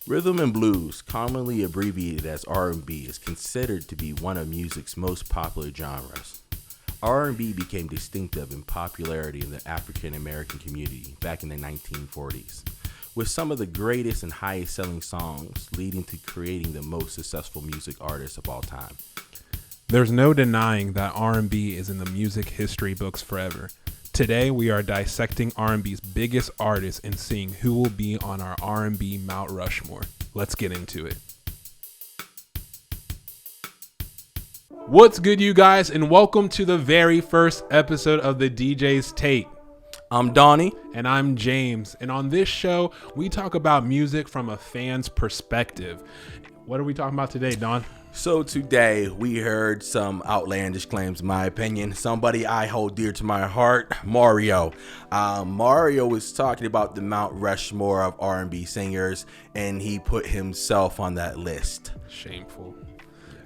Rhythm and blues, commonly abbreviated as R&B, is considered to be one of music's most popular genres. R&B became distinctive in popularity in the African American community back in the 1940s, with some of the greatest and highest selling songs leading to creating the most successful music artists of all time. There's no denying that R&B is in the music history books forever. Today, we are dissecting R&B's biggest artists and seeing who will be on our R&B Mount Rushmore. Let's get into it. What's good, you guys, and welcome to the very first episode of the DJs Take. I'm Donnie. And I'm James. And on this show, we talk about music from a fan's perspective. What are we talking about today, Don? So today we heard some outlandish claims, in my opinion. Somebody I hold dear to my heart, Mario. Mario was talking about the Mount Rushmore of R&B singers, and he put himself on that list. Shameful.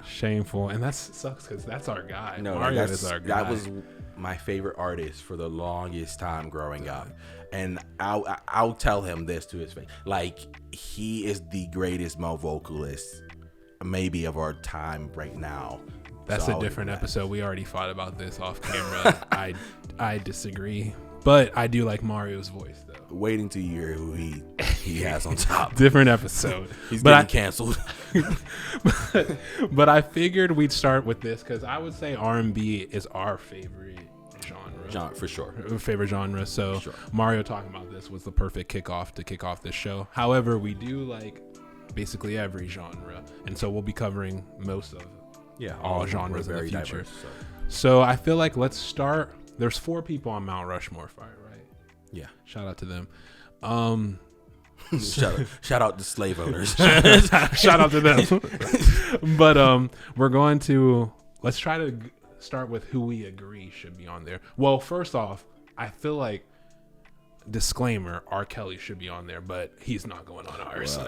Shameful. And that sucks because that's our guy. No, Mario is our guy. That was my favorite artist for the longest time growing up. And I'll tell him this to his face. Like, he is the greatest male vocalist maybe of our time right now. That's a different episode. We already fought about this off camera. I disagree, but I do like Mario's voice though. Waiting to hear who he has on top. Different episode. He's getting canceled. But I figured we'd start with this because I would say R&B is our favorite genre for sure. Favorite genre. So sure. Mario talking about this was the perfect kickoff to kick off this show. However, we do like basically every genre, and so we'll be covering most of all genres in the future. Diverse, so I feel like let's start. There's 4 people on Mount Rushmore fire, right? Yeah, shout out to them. Shout out to slave owners. Shout out to them. But let's try to start with who we agree should be on there. Well, first off, I feel like disclaimer, R. Kelly should be on there, but he's not going on ours.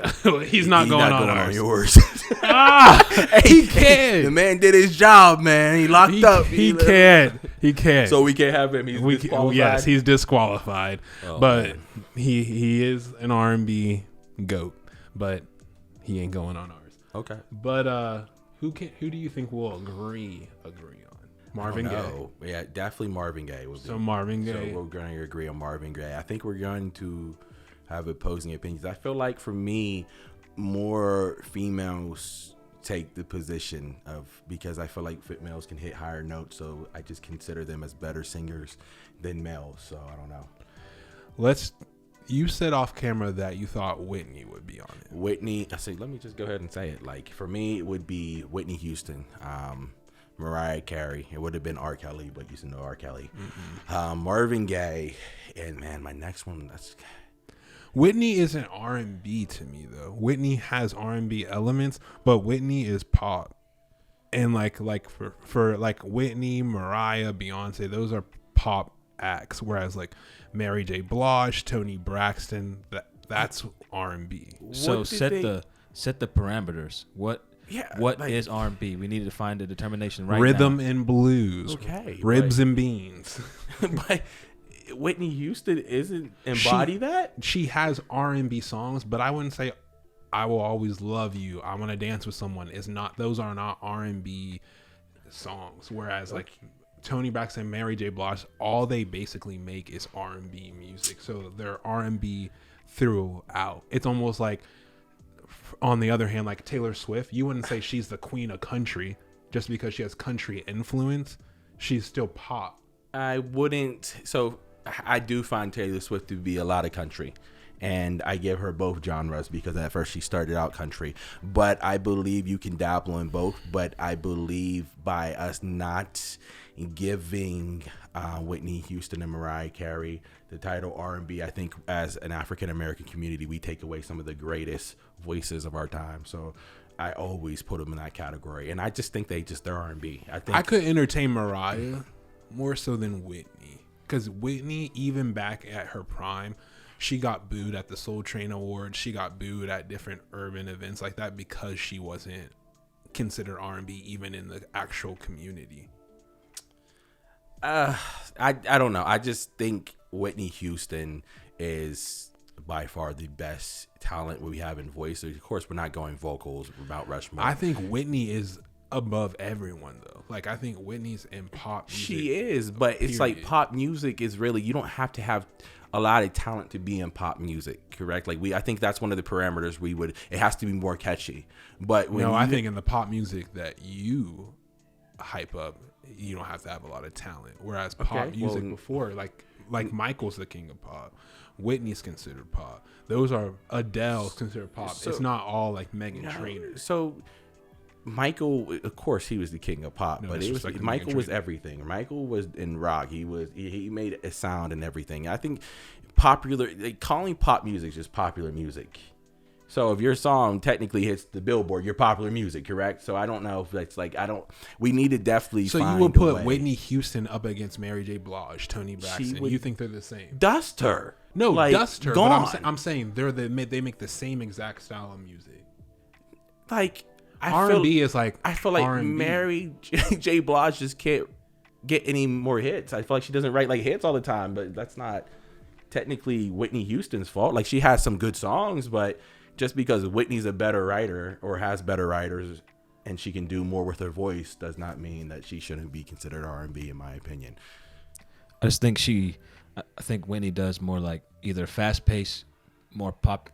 He's not going on yours. He can. The man did his job, man. He locked up. He can. So we can't have him. He's disqualified. Yes, he's disqualified. But man. he is an R&B GOAT, but he ain't going on ours. Okay. But who do you think will agree on? Marvin Gaye. Yeah, definitely Marvin Gaye. Marvin Gaye. So we're going to agree on Marvin Gaye. I think we're going to have opposing opinions. I feel like for me, more females take the position because I feel like males can hit higher notes. So I just consider them as better singers than males. So I don't know. You said off camera that you thought Whitney would be on it. Whitney. Let me just go ahead and say it. Like for me, it would be Whitney Houston. Mariah Carey. It would have been R. Kelly, but you should know R. Kelly. Mm-hmm. Marvin Gaye, and man, my next one. Whitney isn't R&B to me though. Whitney has R&B elements, but Whitney is pop, and like for like Whitney, Mariah, Beyonce, those are pop acts. Whereas like Mary J. Blige, Toni Braxton, that's R&B. So set the parameters. What is R&B? We need to find a determination right Rhythm now. and blues. Okay. Ribs and beans. But Whitney Houston isn't that? She has R&B songs, but I wouldn't say I Will Always Love You, I Want to Dance with Someone. Those are not R&B songs. Whereas like Toni Braxton, Mary J. Blige, all they basically make is R&B music. So they're R&B throughout. It's almost like, on the other hand, like Taylor Swift, you wouldn't say she's the queen of country just because she has country influence. She's still pop. I wouldn't. So I do find Taylor Swift to be a lot of country, and I give her both genres because at first she started out country, but I believe you can dabble in both. But I believe by us not giving Whitney Houston and Mariah Carey the title R&B, I think as an African American community, we take away some of the greatest voices of our time. So I always put them in that category, and I just think they're R&B. I could entertain Mariah more so than Whitney, because Whitney, even back at her prime, she got booed at the Soul Train Awards. She got booed at different urban events like that because she wasn't considered R&B even in the actual community. I don't know. I just think Whitney Houston is by far the best talent we have in voice. Of course, we're not going vocals. Mount Rushmore. I think Whitney is above everyone though. Like I think Whitney's in pop music. She is, but it's like pop music is really, you don't have to have a lot of talent to be in pop music, correct? Like I think that's one of the parameters it has to be more catchy. But I think in the pop music that you hype up, you don't have to have a lot of talent. Whereas pop music before, like Michael's the king of pop, Whitney's considered pop. Those are Adele's considered pop. So, it's not all like Meghan Trainor. So Michael, of course, he was the king of pop, but Michael was everything. Michael was in rock. He made a sound and everything. I think calling pop music just popular music. So if your song technically hits the Billboard, you're popular music, correct? So I don't know if that's we need to definitely. So you would put Whitney Houston up against Mary J. Blige, Toni Braxton. You think they're the same? Dust her. No, dust her. Gone. But I'm saying they make the same exact style of music. Like R&B is like I feel like R&B. Mary J. Blige just can't get any more hits. I feel like she doesn't write like hits all the time, but that's not technically Whitney Houston's fault. Like she has some good songs, but just because Whitney's a better writer or has better writers and she can do more with her voice does not mean that she shouldn't be considered R&B, in my opinion. I just think I think Whitney does more like either fast-paced, more pop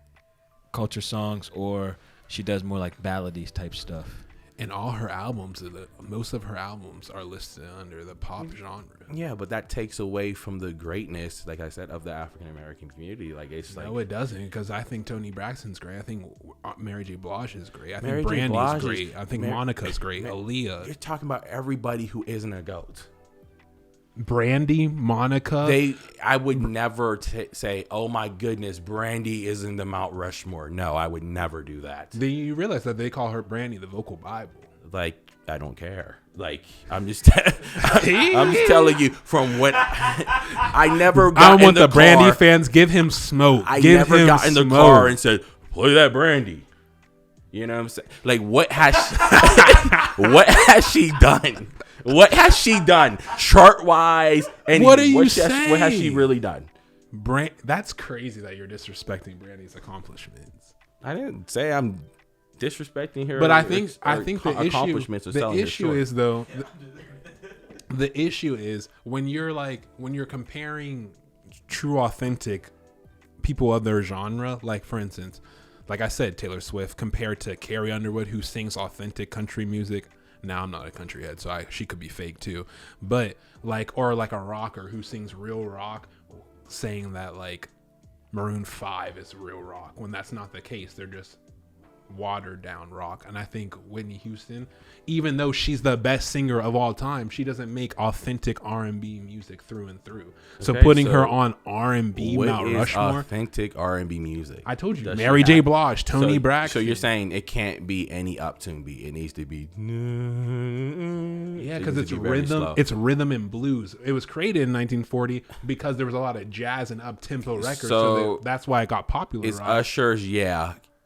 culture songs, or she does more like ballady type stuff. And all her albums, most of her albums are listed under the pop genre. Yeah, but that takes away from the greatness, like I said, of the African American community. Like no, it doesn't, because I think Toni Braxton's great. I think Mary J. Blige is great. I think Brandy's great. I think Monica's great. Aaliyah. You're talking about everybody who isn't a GOAT. Brandy, Monica. I would never say, oh my goodness, Brandy is in the Mount Rushmore. No, I would never do that. Do you realize that they call her Brandy the vocal Bible? Like, I don't care. Like, I'm just telling you from what I never got I don't want the Brandy fans. Give him smoke. I never got in the car and said, play that Brandy. You know what I'm saying? Like, what has she done? What has she done chart-wise? What are you saying? What has she really done? That's crazy that you're disrespecting Brandy's accomplishments. I didn't say I'm disrespecting her. But I think the issue is when you're comparing true, authentic people of their genre, like for instance, like I said, Taylor Swift compared to Carrie Underwood, who sings authentic country music. Now I'm not a country head, so she could be fake too. But or a rocker who sings real rock, saying that like Maroon 5 is real rock when that's not the case. They're just watered down rock. And I think Whitney Houston, even though she's the best singer of all time, she doesn't make authentic R&B music through and through. So putting her on R&B Mt Rushmore, authentic R&B music. I told you, Mary J. Blige, Toni Braxton. So you're saying it can't be any uptune beat. It needs to be because it's rhythm. It's rhythm and blues. It was created in 1940 because there was a lot of jazz and up-tempo records. So that's why it got popular. It's Usher's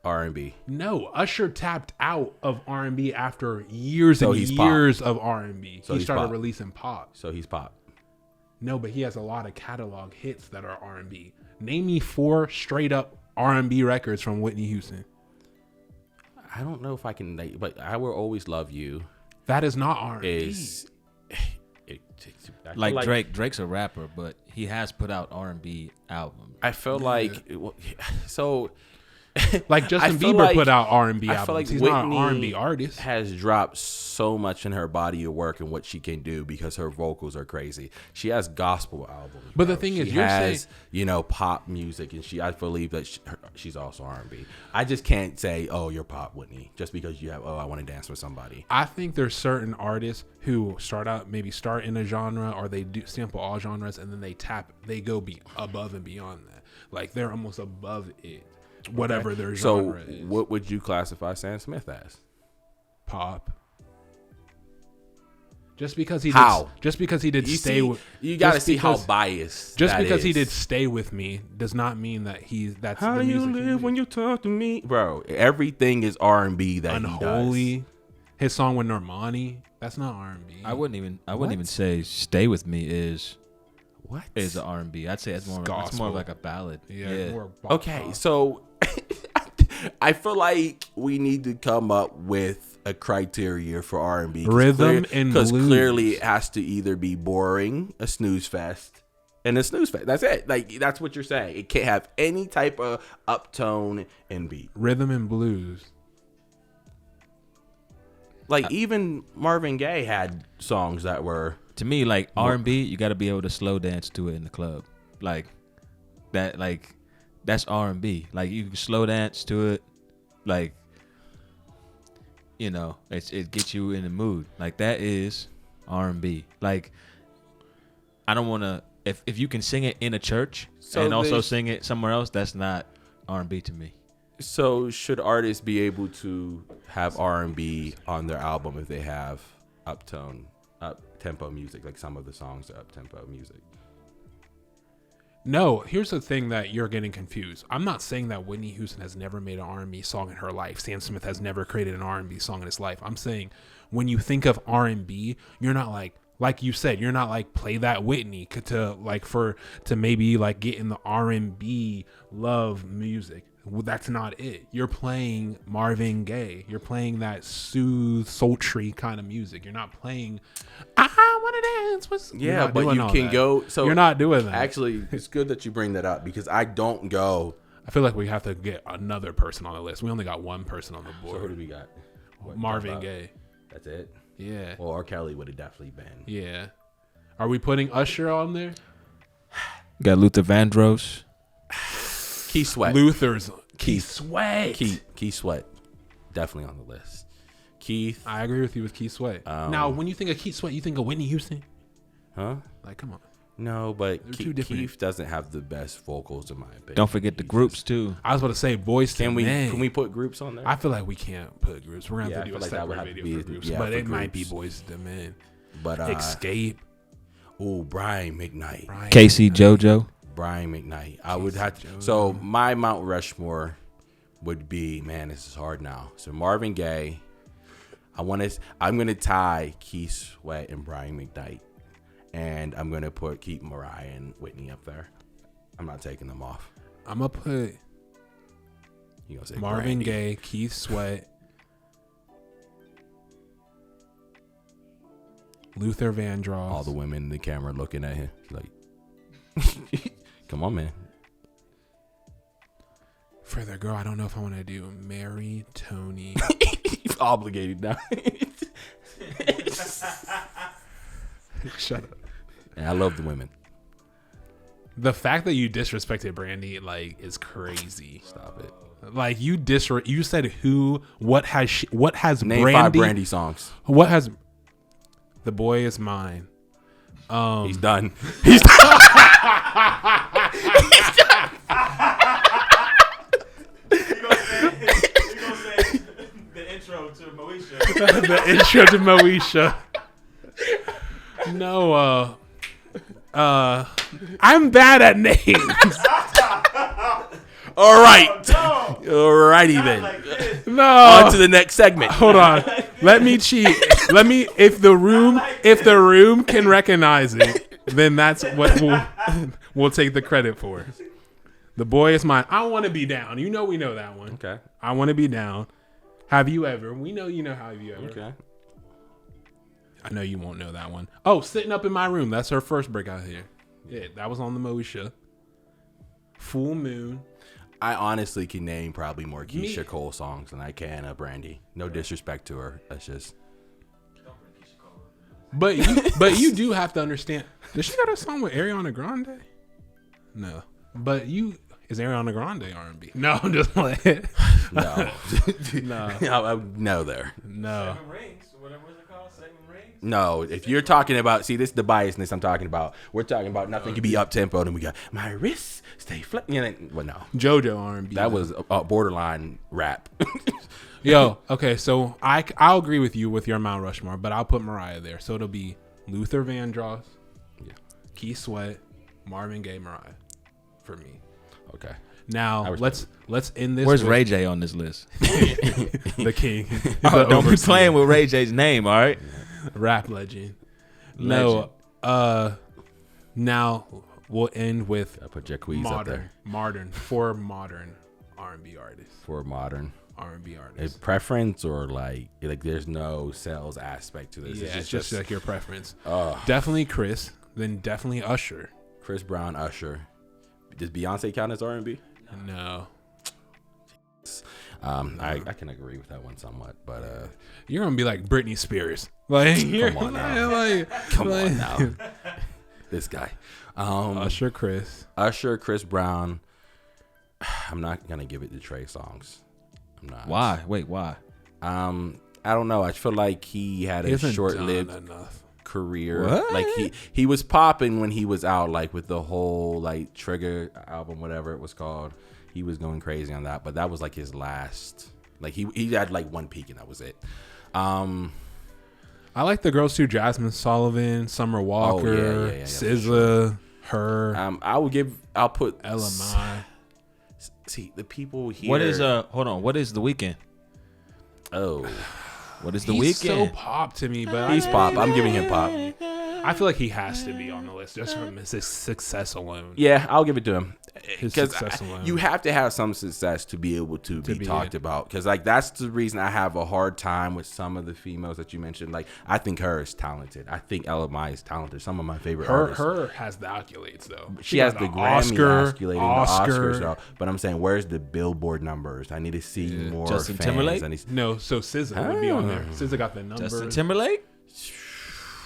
R&B. No, Usher tapped out of R&B after years and years of R&B. So he started releasing pop. So he's pop. No, but he has a lot of catalog hits that are R&B. Name me 4 straight up R&B records from Whitney Houston. I don't know if I can, but I Will Always Love You. That is not R&B. Like Drake. Drake's a rapper, but he has put out R&B albums. I feel like so. Like Justin Bieber put out R&B albums. I feel like he's Whitney not an R&B artist. Has dropped so much in her body of work and what she can do because her vocals are crazy. She has gospel albums, but the thing is, she has pop music, and I believe that she's also R&B. I just can't say, oh, you're pop, Whitney, just because you have I want to dance with somebody. I think there's certain artists who start in a genre, or they do sample all genres, and then they go above and beyond that. Like they're almost above it. Whatever their genre is. So, what would you classify Sam Smith as? Pop. Just because he did Stay With Me. You got to see how biased. Just because he did Stay With Me does not mean that that's how the music. How do you live when you talk to me, bro? Everything is R&B that Unholy. He does. His song with Normani, that's not R&B. I wouldn't even say Stay With Me is What is an R&B. I'd say it's more of like a ballad. Yeah. More Okay, so I feel like we need to come up with a criteria for R&B. Rhythm and blues. Because clearly it has to either be boring, a snooze fest, and a snooze fest. That's it. Like, that's what you're saying. It can't have any type of uptone and beat. Rhythm and blues. Like, even Marvin Gaye had songs that were... To me, like, R&B, you got to be able to slow dance to it in the club. Like, that's R&B. Like, you can slow dance to it. Like, you know, it gets you in the mood. Like, that is R&B. Like, I don't want to... If you can sing it in a church and also sing it somewhere else, that's not R&B to me. So should artists be able to have R&B on their album if they have up-tempo music, like some of the songs are up-tempo music? No, here's the thing that you're getting confused. I'm not saying that Whitney Houston has never made an R&B song in her life. Sam Smith has never created an R&B song in his life. I'm saying when you think of R&B, you're not like you said, you're not like play that Whitney to maybe like get in the R&B love music. Well, that's not it. You're playing Marvin Gaye. You're playing that sultry kind of music. You're not playing I want to dance with. Yeah, but you can go. So you're not doing that. Actually, it's good that you bring that up because I don't go. I feel like we have to get another person on the list. We only got one person on the board. So who do we got? Marvin Gaye. That's it? Yeah. Well, R. Kelly would have definitely been. Yeah. Are we putting Usher on there? Got Luther Vandross. Keith Sweat. Keith Sweat. Keith Sweat. Definitely on the list. Keith. I agree with you with Keith Sweat. Now, when you think of Keith Sweat, you think of Whitney Houston? Huh? Like, come on. No, but Keith doesn't have the best vocals in my opinion. Don't forget the groups too. I was about to say Boyz II Men. Can we put groups on there? I feel like we can't put groups. We're gonna have to do a separate video for groups. But it might be Boyz II Men. But Escape. Oh, Brian McKnight. Casey JoJo. Brian McKnight. I would have to. So my Mount Rushmore would be, man, this is hard now. So Marvin Gaye. I'm gonna tie Keith Sweat and Brian McKnight. And I'm going to keep Mariah and Whitney up there. I'm not taking them off. I'm going to put Marvin Brandy. Gaye, Keith Sweat, Luther Vandross. All the women in the camera looking at him. Like, come on, man. For the girl, I don't know if I want to do Mary, Tony. You're obligated now. Shut up. Yeah, I love the women. The fact that you disrespected Brandy is crazy. Stop it. Like you said what has Name Brandy, 5 Brandy songs. What has The Boy Is Mine. He's done. He's done. He's done. You gonna say the intro to Moesha. The intro to Moesha. No, I'm bad at names. All right. Oh, no. Alrighty then. Like No. On to the next segment. Hold on. Let me cheat. If the room can recognize it, then that's what we'll take the credit for. The Boy Is Mine. I Want to Be Down. We know that one. Okay. I Want to Be Down. Have You Ever? We know you know Have You Ever. Okay. I know you won't know that one. Oh, Sitting Up in My Room. That's her first breakout here. Yeah, that was on the Moesha. Full Moon. I honestly can name probably more Keisha Cole songs than I can Brandy. No disrespect to her. That's just. But you do have to understand. Does she got a song with Ariana Grande? No. But is Ariana Grande R&B? No, I'm just like No. no. No there. No. Seven Rings. Whatever was it called? Seven Rings? No, if you're talking about, see, this is the biasness I'm talking about. We're talking about nothing can be up tempo, and we got my wrists stay flat. Well, no, JoJo R&B. that was a borderline rap. Yo, okay, so I'll agree with you with your Mount Rushmore, but I'll put Mariah there. So it'll be Luther Vandross, Keith Sweat, Marvin Gaye, Mariah, for me. Okay. Now let's end this. Where's Ray J on this list? The king? Don't be playing with Ray J's name, all right? Rap legend. No, Now we'll end with I put Jacquees up there modern R&B artists. for modern. R&B A artists. preference or like there's no sales aspect to this. Yeah, It's just like your preference. uh, Definitely Chris, then definitely Usher. Chris Brown, Usher. Does Beyonce count as R&B? No. I can agree with that one somewhat, but You're gonna be like Britney Spears. Like, come on now. like, come on now. This guy. Usher, Chris. Usher, Chris Brown. I'm not gonna give it to Trey Songz. I'm not. Why? Wait, why? I don't know. I feel like he had He a hasn't short-lived done enough. career. What? Like he was popping when he was out, like with the whole like Trigger album, whatever it was called. He was going crazy on that, but that was like his last. Like he had like one peak and that was it. I like the girls too: Jasmine Sullivan, Summer Walker, yeah, SZA, her, I'll put Ella Mai. See the people here. What is hold on, what is The Weeknd? Oh, What is The He's Weeknd? so pop to me, but he's pop. I'm giving him pop. I feel like he has to be on the list just from his success alone. Yeah, I'll give it to him. His Because success alone. you have to have some success to be able to be talked about. Because like that's the reason I have a hard time with some of the females that you mentioned. Like I think her is talented. I think Ella Mai is talented. Some of my favorite artists. Her has the accolades though. She has got the an Grammy accolade and the Oscar. Oscars. But I'm saying, where's the Billboard numbers? I need to see more Justin fans. Timberlake? I need, No, so SZA would be on there. SZA got the numbers. Justin Timberlake?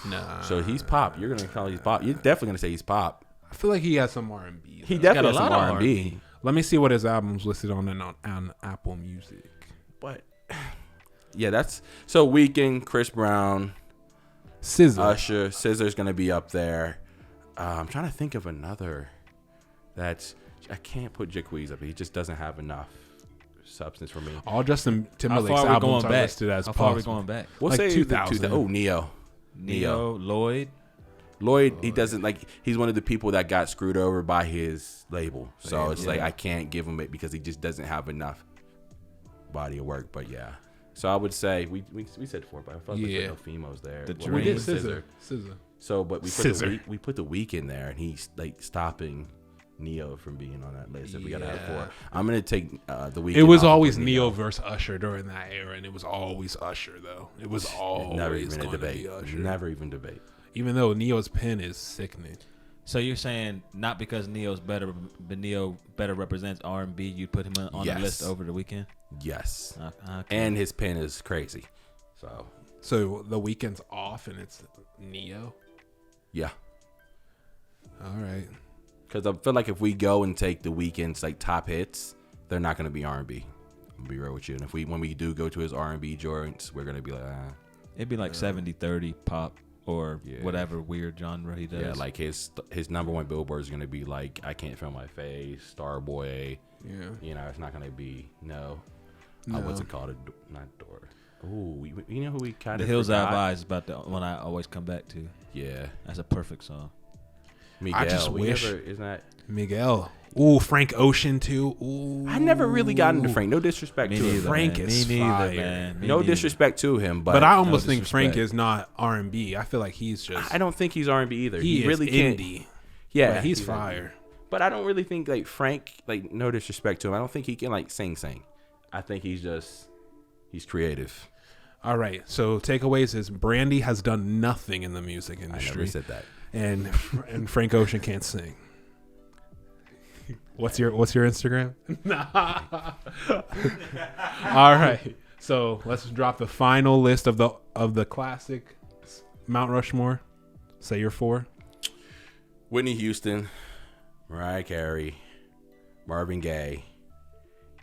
Nah. so he's pop. You're gonna call he's pop. You're definitely gonna say he's pop. I feel like he has some R&B. He got definitely a has some lot of R&B. Let me see what his album's listed on Apple Music. But yeah, that's so Weeknd, Chris Brown, SZA. Usher, SZA's gonna be up there. I'm trying to think of another that's I can't put Jacquees up. He just doesn't have enough substance for me. All Justin How Timberlake's far are we albums going are back? listed as How far are we possible. going back? We'll Like say 2000. Oh, Neo. Neo, Lloyd. Lloyd, he doesn't like. He's one of the people that got screwed over by his label. So it's like I can't give him it because he just doesn't have enough body of work. But yeah, so I would say we said 4, but I felt like there's no females there. The Well, We did Dream. SZA. So, but we Scissor. put the Weeknd there, and he's like stopping Neo from being on that list. If we gotta have 4, I'm gonna take the Weeknd. It was off and always put Neo versus Usher during that era, and it was always Usher though. It was always Never even a going to debate. be Usher. Never even debate. Even though Neo's pen is sickening. So you're saying not because Neo's better, but Neo better represents R&B, you put him on the Yes. list over The Weeknd? Yes, Okay. and his pen is crazy. So The Weeknd's off, and it's Neo. yeah. All right. Because I feel like if we go and take the Weeknd's like top hits, they're not going to be R&B. I'm gonna be real with you. And if when we do go to his R&B joints, we're gonna be like, It'd be like 70-30 pop or Yeah. whatever weird genre he does. yeah, like his number 1 Billboard is gonna be like I Can't Feel My Face, Starboy. Yeah. You know, it's not gonna be No. what's it called? Not Door. Oh, you know who we kind The of Hills Have Eyes is about the one I always come back to. Yeah, That's a perfect song. Miguel. I just wish- isn't that? Miguel. Ooh, Frank Ocean too. Ooh. I never really got into Frank. No disrespect Me to him. neither, Frank man. is Me neither, fire. man. Me No neither. disrespect to him, But I no almost think Frank disrespect. is not R&B. I feel like he's just. I don't think he's R&B either. He is really can't. indie. Yeah, But he's indie. fire. But I don't really think like Frank, like no disrespect to him, I don't think he can like sing. I think he's creative. All right. So takeaways is Brandy has done nothing in the music I industry, never said that. and Frank Ocean can't sing. What's your Instagram? All right. So let's drop the final list of the classic Mount Rushmore. Say your 4. Whitney Houston, Mariah Carey, Marvin Gaye,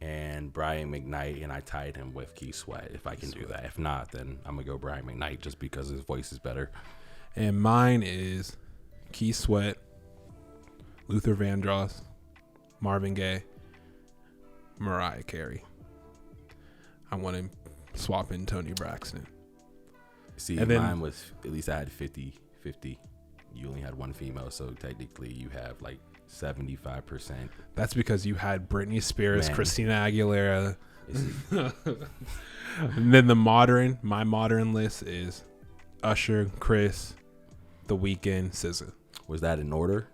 and Brian McKnight, and I tied him with Keith Sweat if I can do that. If not, then I'm gonna go Brian McKnight just because his voice is better. And mine is Keith Sweat, Luther Vandross, Marvin Gaye, Mariah Carey. I want to swap in Tony Braxton. See, And then- mine was at least I had 50-50. You only had 1 female, so technically you have like 75%. That's because you had Britney Spears, Man. Christina Aguilera. And then my modern list is Usher, Chris, The Weeknd, SZA. Was that in order?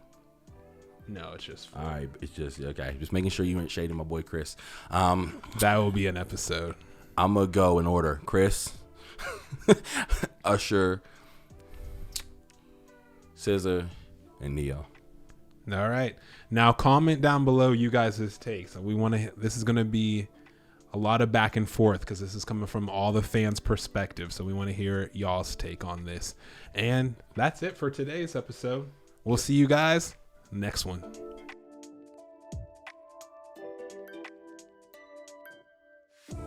No, it's just All right, it's just okay. Just making sure you weren't shading my boy Chris. that will be an episode. I'm gonna go in order. Chris, Usher, SZA, and Neo. All right. Now comment down below you guys' takes. We want to. This is going to be a lot of back and forth because this is coming from all the fans' perspective. So we want to hear y'all's take on this. And that's it for today's episode. We'll see you guys next one.